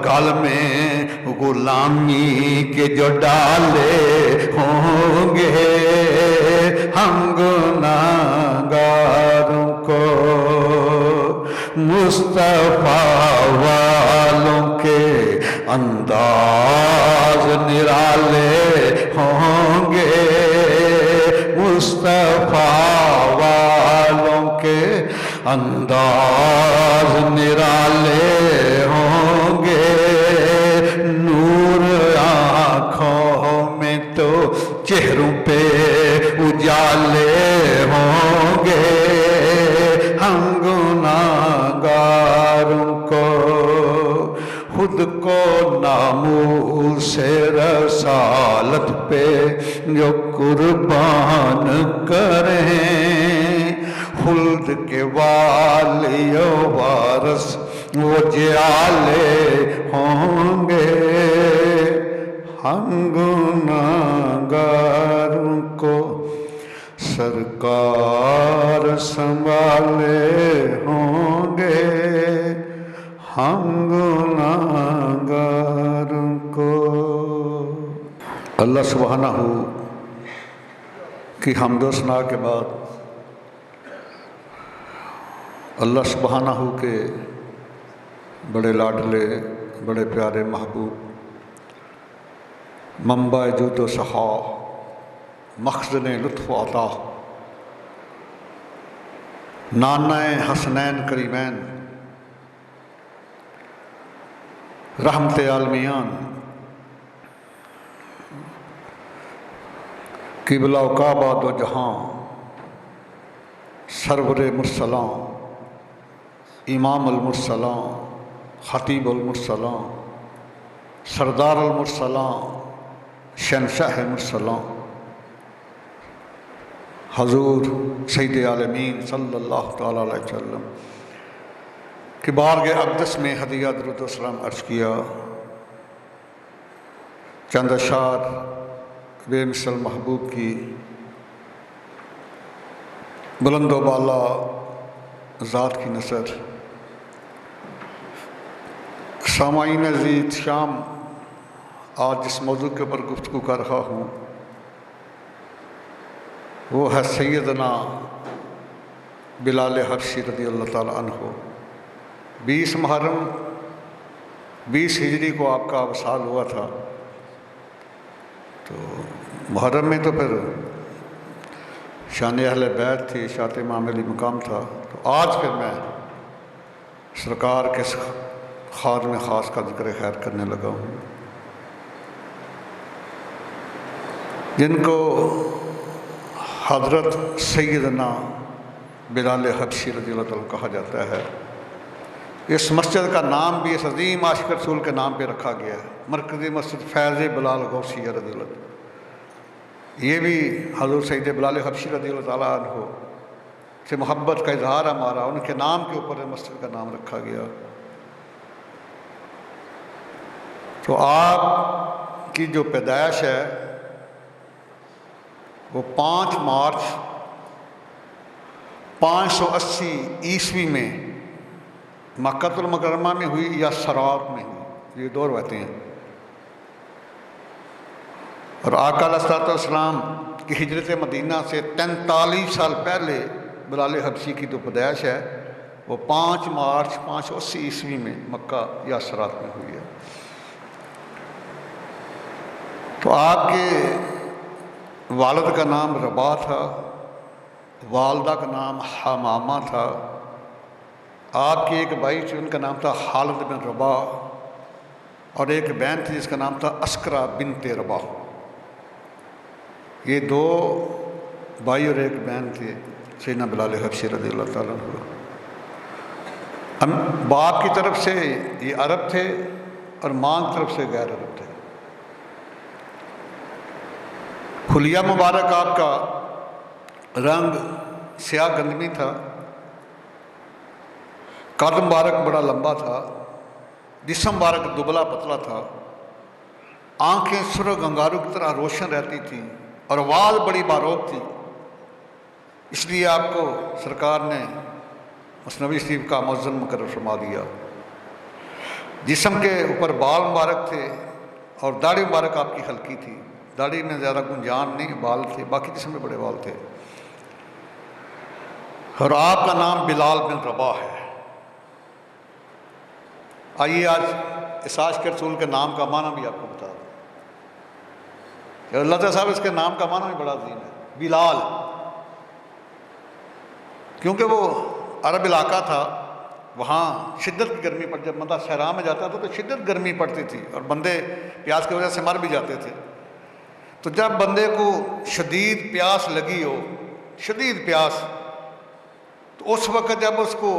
گل میں غلامی کے جو ڈالے ہوں گے ہم گناہگاروں کو مصطفیٰ والوں کے انداز نرالے ہوں گے مصطفیٰ والوں کے انداز نرالے ہوں گے نور آنکھوں میں تو چہروں پہ اجالے ہوں گے ہم گناہگاروں کو خود کو ناموس رسالت پہ جو قربان کریں خلد کے والی و وارث وہ جعلے ہوں گے ہم گناہگاروں کو سرکار سنبھالے ہوں گے ہم گناہگاروں کو۔ اللہ سبحانہ کی حمد و ثنا کے بعد اللہ سبحانہ کے بڑے لاڈلے بڑے پیارے محبوب منبع جود و سخا مخزن لطف و عطا نانہ حسنین کریمین رحمت عالمیان قبلہ و کعبہ دو جہاں سرور مرسلاں امام المرسلاں خطیب المرسلاں سردار المرسلاں شہنشاہ مرسلاں حضور سید عالمین صلی اللہ تعالیٰ علیہ وسلم کہ بارگاہ اقدس میں ہدیہ درود و سلام عرض کیا چند اشعار بے مثل محبوب کی بلند و بالا ذات کی نثر سامعین عزیز شام آج جس موضوع کے اوپر گفتگو کر رہا ہوں وہ ہے سیدنا بلال حبشی رضی اللہ تعالیٰ عنہ 20 محرم 20 ہجری کو آپ کا وصال ہوا تھا تو محرم میں تو پھر شان اہل بیت تھی اشاعت امام علی مقام تھا تو آج پھر میں سرکار کے خادم میں خاص کا ذکر خیر کرنے لگا ہوں جن کو حضرت سیدنا بلال حبشی رضی اللہ تعالیٰ کہا جاتا ہے۔ اس مسجد کا نام بھی اس عظیم عاشق رسول کے نام پہ رکھا گیا ہے مرکزی مسجد فیض بلال غوثیہ رضی اللہ عنہ۔ یہ بھی حضور سید بلال حبشی رضی اللہ تعالیٰ عنہ سے محبت کا اظہار ہمارا ان کے نام کے اوپر مسجد کا نام رکھا گیا۔ تو آپ کی جو پیدائش ہے وہ 5 مارچ 580 عیسوی میں مکہ المکرمہ میں ہوئی یا سرات میں ہوئی، یہ 2 روایتیں ہیں۔ اور آقا علیہ الصلوۃ والسلام کی ہجرت مدینہ سے 43 سال پہلے بلال حبشی کی جو پیدائش ہے وہ 5 مارچ 580 عیسوی میں مکہ یا سرات میں ہوئی ہے۔ تو آپ کے والد کا نام ربا تھا، والدہ کا نام حمامہ تھا، آپ کے ایک بھائی تھے ان کا نام تھا خالد بن ربا اور ایک بہن تھی جس کا نام تھا عسکرہ بنت ربا۔ یہ 2 بھائی اور ایک بہن تھے سیدنا بلال حبشی رضی اللہ تعالیٰ عنہ۔ باپ کی طرف سے یہ عرب تھے اور ماں کی طرف سے غیر عرب تھے۔ خلیہ مبارک آپ کا رنگ سیاہ گندمی تھا، قد مبارک بڑا لمبا تھا، جسم مبارک دبلا پتلا تھا، آنکھیں سرخ انگاروں کی طرح روشن رہتی تھیں اور وال بڑی باروب تھی۔ اس لیے آپ کو سرکار نے مثنوی شریف کا مؤذن مقرر فرما دیا۔ جسم کے اوپر بال مبارک تھے اور داڑھی مبارک آپ کی ہلکی تھی، داڑھی میں زیادہ گنجان نہیں، بال تھے، باقی جسم میں بڑے بال تھے، اور آپ کا نام بلال بن رباح ہے۔ آئیے آج اس عاشق رسول کے نام کا معنی بھی آپ کو بتا دوں کہ اللہ تعالیٰ صاحب اس کے نام کا معنی بھی بڑا عظیم ہے، بلال، کیونکہ وہ عرب علاقہ تھا، وہاں شدت کی گرمی پڑ، جب بندہ صحرا میں جاتا تھا تو شدت گرمی پڑتی تھی اور بندے پیاس کی وجہ سے مر بھی جاتے تھے۔ تو جب بندے کو شدید پیاس لگی ہو، شدید پیاس، تو اس وقت جب اس کو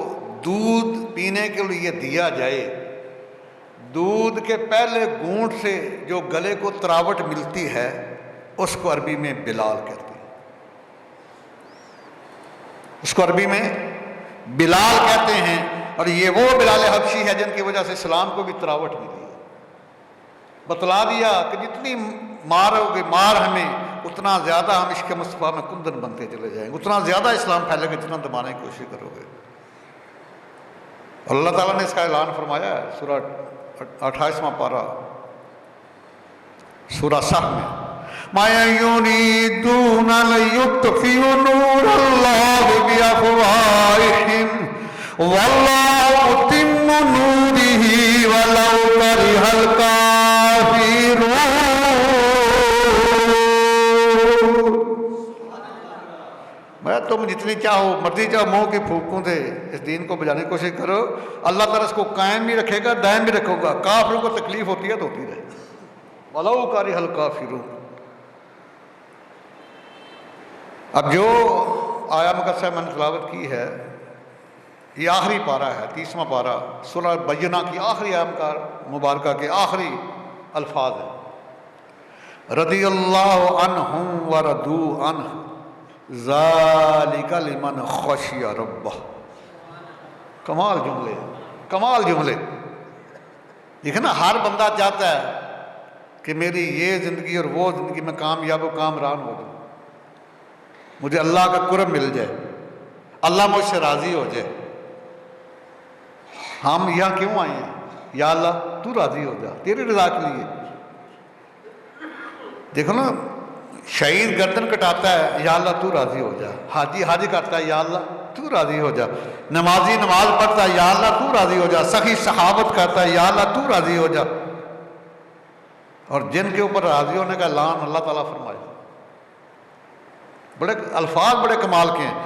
دودھ پینے کے لیے دیا جائے، دودھ کے پہلے گھونٹ سے جو گلے کو تراوٹ ملتی ہے اس کو عربی میں بلال کہتے ہیں، اس کو عربی میں بلال کہتے ہیں۔ اور یہ وہ بلال حبشی ہے جن کی وجہ سے اسلام کو بھی تراوٹ ملی ہے۔ بتلا دیا کہ جتنی مارو گے مار ہمیں، اتنا زیادہ ہم عشق مصطفیٰ میں کندن بنتے چلے جائیں گے، اتنا زیادہ اسلام پھیلے گا جتنا دبانے کی کوشش کرو گے۔ اللہ تعالیٰ نے اس کا اعلان فرمایا ہے سورہ 28واں پارہ سورہ صح میں، مَا يُرِيدُونَ لِيُطْفِئُوا نُورَ اللَّهِ بِأَفْوَاهِهِمْ وَاللَّهُ مُتِمُّ نُورِهِ وَلَوْ كَرِهَ الْكَافِرُونَ۔ میں تم جتنی چاہو مرضی چاہو منہ کی پھونکوں دے اس دین کو بجانے کی کوشش کرو، اللہ تعالیٰ اس کو قائم بھی رکھے گا، دائم بھی رکھے گا۔ کافروں کو تکلیف ہوتی ہے تو ہوتی رہے، وَلَوْ كَرِهَ الْكَافِرُونَ۔ اب جو آیا مقدسہ میں نے تلاوت کی ہے، یہ آخری پارہ ہے، 30واں پارہ سورہ بینہ کی آخری آیت مبارکہ کے آخری الفاظ ہیں، رضی اللہ عنہم ورضوا عنہ ذالک لمن خشی ربہ۔ کمال جملے، کمال جملے۔ دیکھیں نا، ہر بندہ چاہتا ہے کہ میری یہ زندگی اور وہ زندگی میں کامیاب و کامران ہو جائے، مجھے اللہ کا قرب مل جائے، اللہ مجھ سے راضی ہو جائے۔ ہم یہاں کیوں آئے ہیں؟ یا اللہ تو راضی ہو جا، تیری رضا کے لیے۔ دیکھو نا، شہید گردن کٹاتا ہے، یا اللہ تو راضی ہو جا، حاجی حاجی کرتا ہے، یا اللہ تو راضی ہو جا، نمازی نماز پڑھتا ہے، یا اللہ تو راضی ہو جا، سخی صحابت کرتا ہے، یا اللہ تو راضی ہو جا۔ اور جن کے اوپر راضی ہونے کا اعلان اللہ تعالیٰ فرمائے، بڑے الفاظ بڑے کمال کے ہیں۔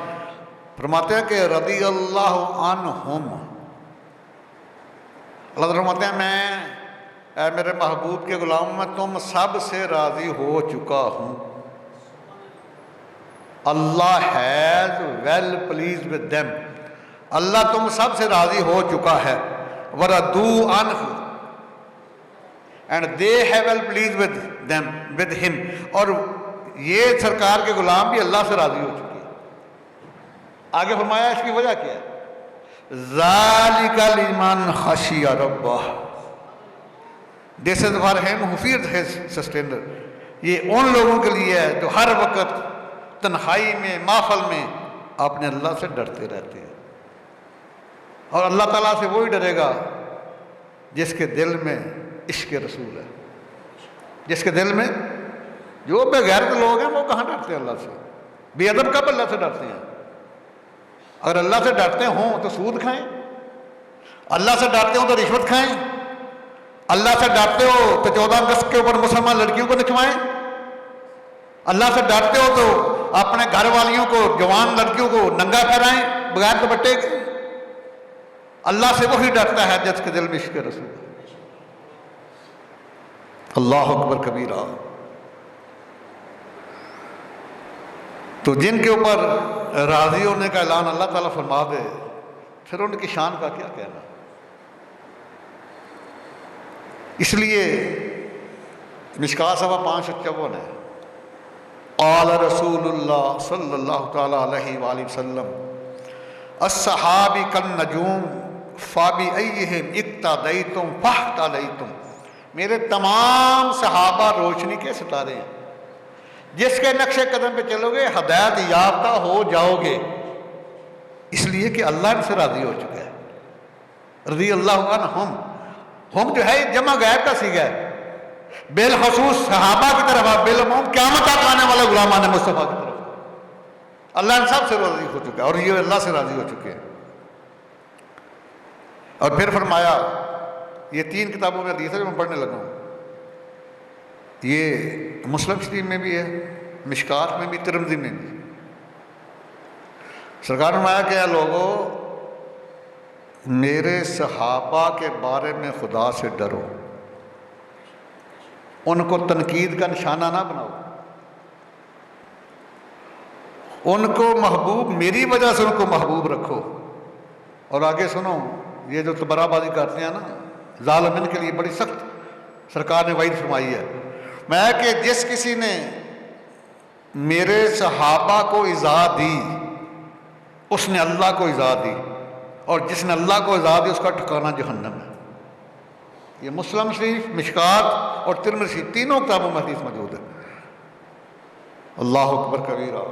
فرماتے ہیں کہ رضی اللہ عنہم، اللہ تعالیٰ فرماتے ہیں اے میرے محبوب کے غلام، میں تم سب سے راضی ہو چکا ہوں۔ اللہ has well pleased with them، اللہ تم سب سے راضی ہو چکا ہے۔ وَرَضُوا عَنْهُ and they have well pleased with them with him، اور یہ سرکار کے غلام بھی اللہ سے راضی ہو چکے ہیں۔ آگے فرمایا اس کی وجہ کیا ہے؟ ذَلِكَ لِمَنْ خَشِيَ رَبَّهُ، This is for him who fears his sustainer۔ یہ ان لوگوں کے لیے ہے جو ہر وقت تنہائی میں محفل میں اپنے اللہ سے ڈرتے رہتے ہیں، اور اللہ تعالیٰ سے وہی ڈرے گا جس کے دل میں عشق رسول ہے، جس کے دل میں، جو بے غیرت لوگ ہیں وہ کہاں ڈرتے ہیں اللہ سے؟ بے ادب کب اللہ سے ڈرتے ہیں؟ اگر اللہ سے ڈرتے ہوں تو سود کھائیں، اللہ سے ڈرتے ہوں تو رشوت کھائیں، اللہ سے ڈرتے ہو تو 14 اگست کے اوپر مسلمان لڑکیوں کو نچوائیں، اللہ سے ڈرتے ہو تو اپنے گھر والیوں کو، جوان لڑکیوں کو ننگا پھرائیں بغیر دوپٹے کے۔ اللہ سے وہی ڈرتا ہے جس کے دل میں عشق رسول ہے۔ اللہ اکبر کبیرہ۔ تو جن کے اوپر راضی ہونے کا اعلان اللہ تعالیٰ فرما دے، پھر ان کی شان کا کیا کہنا۔ اس لیے مشکوٰۃ صفحہ 554 ہے، قال رسول اللہ صلی اللہ تعالیٰ علیہ وآلہ وسلم الصحابی کالنجوم فبأیہم اقتدیتم فاہتدیتم۔ میرے تمام صحابہ روشنی کے ستارے ہیں، جس کے نقش قدم پہ چلو گے ہدایت یافتہ ہو جاؤ گے، اس لیے کہ اللہ ان سے راضی ہو چکا ہے۔ رضی اللہ عنہم، ہم جو ہے یہ جمع غائب کا سیگا ہے، بالخصوص صحابہ کی طرف، بالعموم قیامت تک آنے والے غلامان مصطفیٰ کی طرف اللہ ان سب سے راضی ہو چکا ہے، اور یہ اللہ سے راضی ہو چکے ہیں۔ اور پھر فرمایا، یہ 3 کتابوں میں حدیث ہے جو میں پڑھنے لگا ہوں، یہ مسلم شریف میں بھی ہے، مشکات میں بھی، ترمذی میں بھی۔ سرکار نے فرمایا کہ اے لوگو، میرے صحابہ کے بارے میں خدا سے ڈرو، ان کو تنقید کا نشانہ نہ بناؤ، ان کو محبوب، میری وجہ سے ان کو محبوب رکھو۔ اور آگے سنو، یہ جو تبرہ بازی کرتے ہیں نا ظالمین کے لیے بڑی سخت سرکار نے وعید فرمائی ہے، میں کہ جس کسی نے میرے صحابہ کو ایذا دی اس نے اللہ کو ایذا دی، اور جس نے اللہ کو ایذا دی اس کا ٹھکانہ جہنم ہے۔ یہ مسلم شریف، مشکات اور ترمذی شریف تینوں کتابوں میں حدیث موجود ہے۔ اللہ اکبر کبیرہ،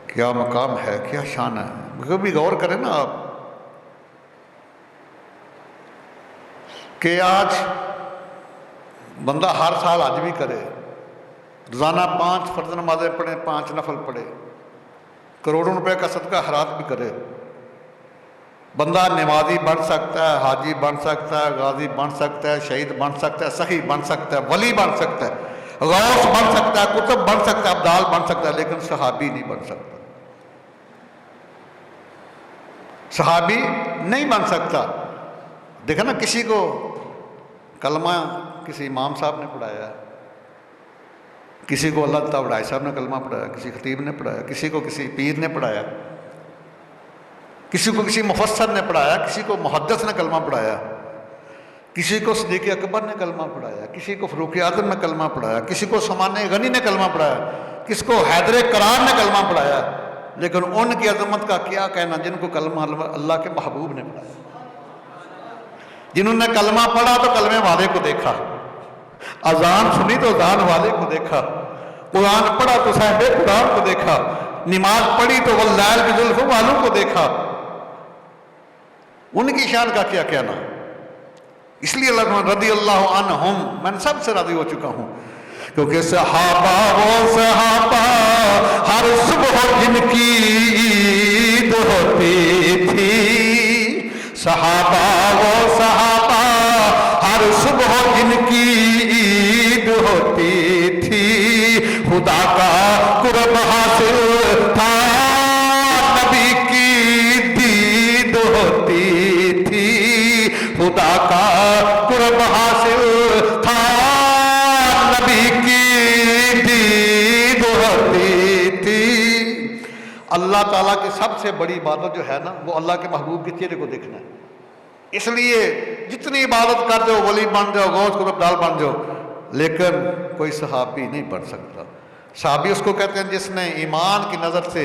کیا مقام ہے، کیا شان ہے۔ کبھی غور کریں نا آپ کہ آج بندہ ہر سال حج بھی کرے، روزانہ 5 فرض نمازیں پڑھے، 5 نفل پڑھے، کروڑوں روپے کا صدقہ خیرات بھی کرے، بندہ نمازی بن سکتا ہے، حاجی بن سکتا ہے، غازی بن سکتا ہے، شہید بن سکتا ہے، سخی بن سکتا ہے، ولی بن سکتا ہے، غوث بن سکتا ہے، قطب بن سکتا ہے، ابدال بن سکتا ہے، لیکن صحابی نہیں بن سکتا، صحابی نہیں بن سکتا۔ دیکھا نا، کسی کو کلمہ کسی امام صاحب نے پڑھایا، کسی کو اللہ تعالیٰ وڈائی صاحب نے کلمہ پڑھایا، کسی خطیب نے پڑھایا، کسی کو کسی پیر نے پڑھایا، کسی کو کسی مفسر نے پڑھایا، کسی کو محدث نے کلمہ پڑھایا، کسی کو صدیق اکبر نے کلمہ پڑھایا، کسی کو فاروق اعظم نے کلمہ پڑھایا، کسی کو سمان غنی نے کلمہ پڑھایا، کسی کو حیدر کرار نے کلمہ پڑھایا، لیکن ان کی عظمت کا کیا کہنا جن کو کلمہ اللہ کے محبوب نے پڑھایا۔ جنہوں نے کلمہ پڑھا تو کلمے والے کو دیکھا، اذان سنی تو اذان والے کو دیکھا، قرآن پڑھا تو صاحب قرآن کو دیکھا، نماز پڑھی تو واللیل بزلف والوں کو دیکھا۔ ان کی شان کا کیا کہنا۔ اس لیے اللہ رضی اللہ عنہم، میں سب سے راضی ہو چکا ہوں، کیونکہ صحابہ وہ صحابہ ہر صبح جن کی عید ہوتی تھی، صحابہ وہ صحابہ ہر صبح جن کی عید ہوتی تھی، خدا کا قرب حاصل تھا، نبی کی دید ہوتی تھی، خدا کا قرب حاصل تھا، نبی کی دید ہوتی تھی۔ اللہ تعالیٰ کی سب سے بڑی عبادت جو ہے نا، وہ اللہ کے محبوب کے چہرے کو دیکھنا ہے۔ اس لیے جتنی عبادت کر دو، ولی بن جاؤ، غوث قطب ابدال بن جاؤ، لیکن کوئی صحابی نہیں بن سکتا۔ صحابی اس کو کہتے ہیں جس نے ایمان کی نظر سے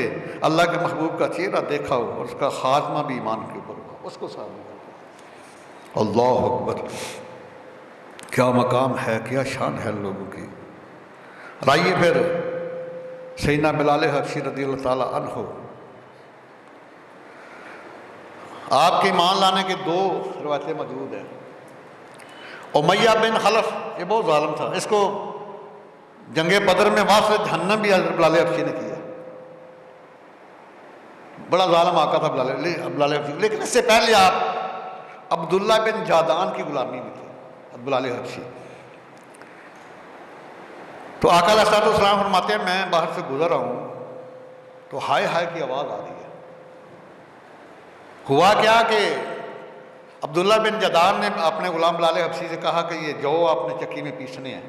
اللہ کے محبوب کا چہرہ دیکھا ہو اور اس کا خاتمہ بھی ایمان کے اوپر ہو، اس کو صحابی کہتے ہیں۔ اللہ اکبر، کیا مقام ہے، کیا شان ہے لوگوں کی۔ آئیے پھر سیدنا بلال حبشی رضی اللہ تعالیٰ عنہ، آپ کے ایمان لانے کے 2 روایتیں موجود ہیں۔ امیہ بن خلف، یہ بہت ظالم تھا، اس کو جنگ بدر میں واسطہ جہنم بھی حضرت بلال حبشی نے کیا، بڑا ظالم آقا تھا بلال حبشی، لیکن اس سے پہلے آپ عبداللہ بن جادان کی غلامی میں تھے بلال حبشی۔ تو آقا علیہ السلام فرماتے ہیں میں باہر سے گزر رہا ہوں تو ہائے ہائے کی آواز آ رہی ہے۔ ہوا کیا کہ عبداللہ بن جدان نے اپنے غلام بلال حبشی سے کہا کہ یہ جو آپ نے چکی میں پیسنے ہیں،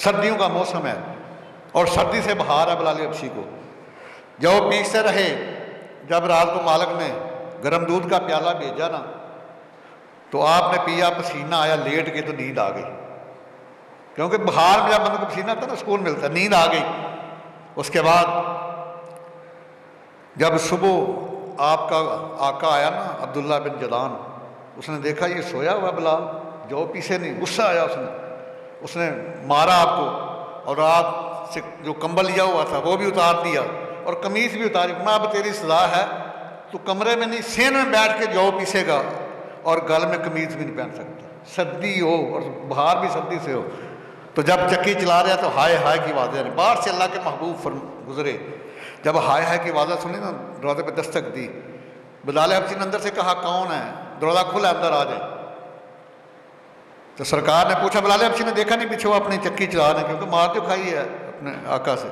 سردیوں کا موسم ہے اور سردی سے بہار ہے بلال حبشی کو، جو پیستے رہے۔ جب رات کو مالک نے گرم دودھ کا پیالہ بھیجا نا تو آپ نے پیا، پسینہ آیا، لیٹ کے تو نیند آ گئی، کیونکہ بہار میں جب بندے کو پسینہ آتا ہے نا سکون ملتا ہے، نیند آ گئی۔ اس کے بعد جب صبح آپ کا آقا آیا نا عبداللہ بن جدان، اس نے دیکھا یہ سویا ہوا بلال، جو پیچھے نہیں، غصہ آیا اس نے مارا آپ کو، اور آپ سے جو کمبل لیا ہوا تھا وہ بھی اتار دیا اور قمیص بھی اتاری۔ میں اب تیری سزا ہے، تو کمرے میں نہیں، سین میں بیٹھ کے جو پیسے گا اور گل میں قمیص بھی نہیں پہن سکتا۔ سردی ہو اور بہار بھی سردی سے ہو، تو جب چکی چلا رہے ہیں تو ہائے ہائے کی آوازیں آ رہی، باہر سے اللہ کے محبوب گزرے، جب ہائے ہائے کی آوازیں سنی نا، دروازے پہ دستک دی، بلال حبشی نے اندر سے کہا کون ہے؟ دروازہ کھلا ہے، اندر آ جائے۔ تو سرکار نے پوچھا، بلال حبشی نے دیکھا نہیں پیچھے وہ اپنی چکی چلا رہے ہیں، کیونکہ مار جو کھائی ہے اپنے آقا سے۔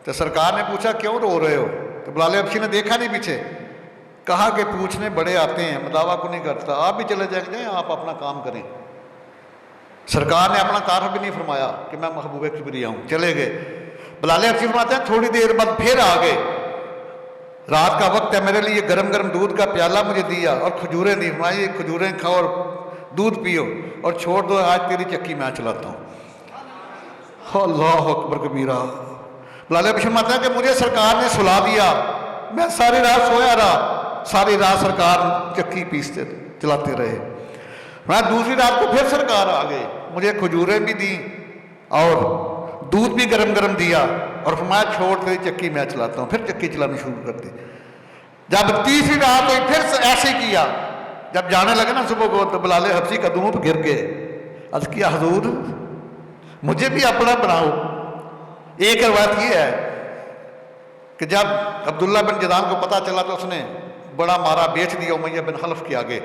تو سرکار نے پوچھا کیوں رو رہے ہو؟ تو بلال حبشی نے دیکھا نہیں پیچھے، کہا کہ پوچھنے بڑے آتے ہیں، میں دعویٰ کو نہیں کرتا، آپ بھی چلے جائیں، آپ اپنا کام کریں۔ سرکار نے اپنا تعارف بھی نہیں فرمایا کہ میں محبوب کبریا ہوں، چلے گئے۔ بلال حبشی فرماتے ہیں تھوڑی دیر بعد پھر آ گئے، رات کا وقت ہے، میرے لیے گرم گرم دودھ کا پیالہ مجھے دیا اور کھجوریں دی، فرمایا یہ کھجوریں کھاؤ اور دودھ پیو اور چھوڑ دو، آج تیری چکی میں چلاتا ہوں۔ اللہ اکبر کبیرہ۔ بلال حبشی فرماتے ہیں کہ مجھے سرکار نے سلا دیا، میں ساری رات سویا رہا، ساری رات سرکار چکی پیستے چلاتے رہے۔ میں دوسری رات کو پھر سرکار آ گئے، مجھے کھجوریں بھی دیں اور دودھ بھی گرم گرم دیا اور فرمایا چھوڑ تیری چکی میں چلاتا ہوں، پھر چکی چلانی شروع کر دی۔ جب تیسری رات ہوئی پھر ایسے کیا، جب جانے لگے نا صبح کو تو بلال حبشی قدموں پہ گر گئے، عرض کیا حضور مجھے بھی اپنا بناؤ۔ ایک روایت یہ ہے کہ جب عبداللہ بن جدعان کو پتہ چلا تو اس نے بڑا مارا بیچ دیا امیہ بن خلف کے آگے،